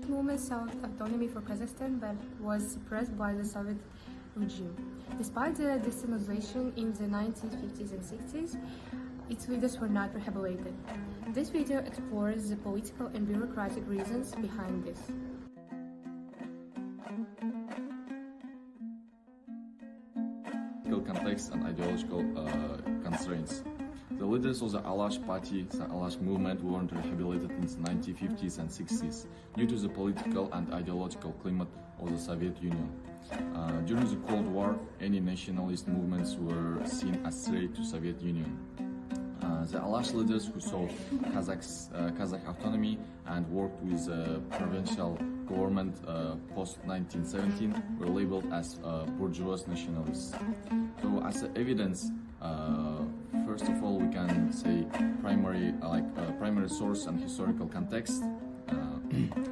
Soviet movement sought autonomy for Kazakhstan but was suppressed by the Soviet regime. Despite the decentralization in the 1950s and 60s, its leaders were not rehabilitated. This video explores the political and bureaucratic reasons behind this. Context and ideological constraints. The leaders of the Alash party, the Alash movement, weren't rehabilitated in the 1950s and 60s due to the political and ideological climate of the Soviet Union. During the Cold War, any nationalist movements were seen as threat to Soviet Union. The Alash leaders who sought Kazakh autonomy and worked with the provincial government post-1917 were labeled as bourgeois nationalists. So as evidence, first of all, we can say primary source and historical context.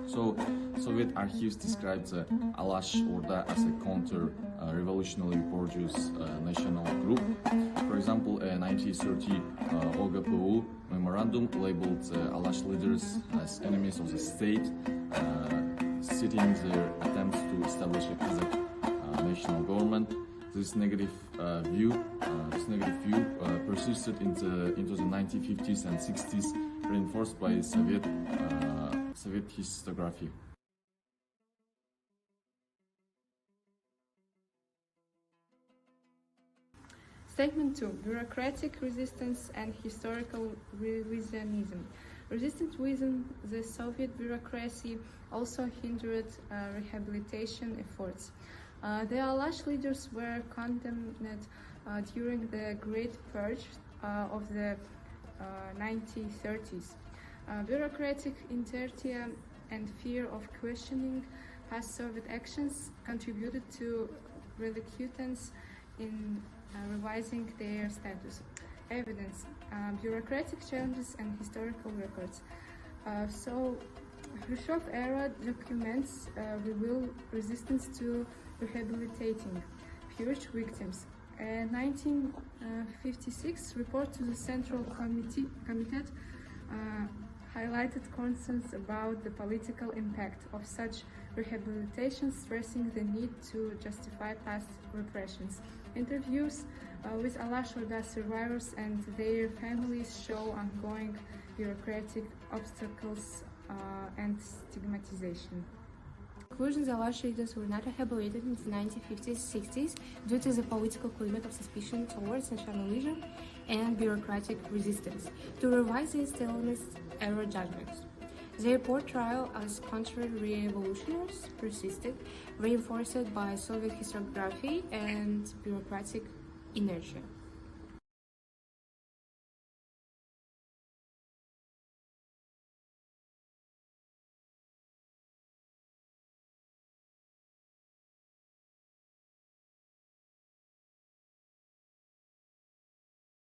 So Soviet archives describe the Alash Orda as a counter-revolutionary bourgeois national group. For example, a 1930 OGPU memorandum labeled the Alash leaders as enemies of the state, citing their attempts to establish a Kazakh national government. This negative view persisted into the 1950s and 60s, reinforced by Soviet historiography. Statement 2. Bureaucratic resistance and historical revisionism. Resistance within the Soviet bureaucracy also hindered rehabilitation efforts. The Alash leaders were condemned during the Great Purge of the 1930s. Bureaucratic inertia and fear of questioning past Soviet actions contributed to reluctance in revising their status. Evidence, bureaucratic challenges and historical records. So, Khrushchev era documents reveal resistance to rehabilitating purge victims. A 1956 report to the Central Committee highlighted concerns about the political impact of such rehabilitation, stressing the need to justify past repressions. Interviews with Alash Orda survivors and their families show ongoing bureaucratic obstacles and stigmatization. Conclusions: the Alash leaders were not rehabilitated in the 1950s-60s due to the political climate of suspicion towards nationalism and bureaucratic resistance to revise the Stalinist-era judgments. Their portrayal as counter-revolutionaries persisted, reinforced by Soviet historiography and bureaucratic inertia.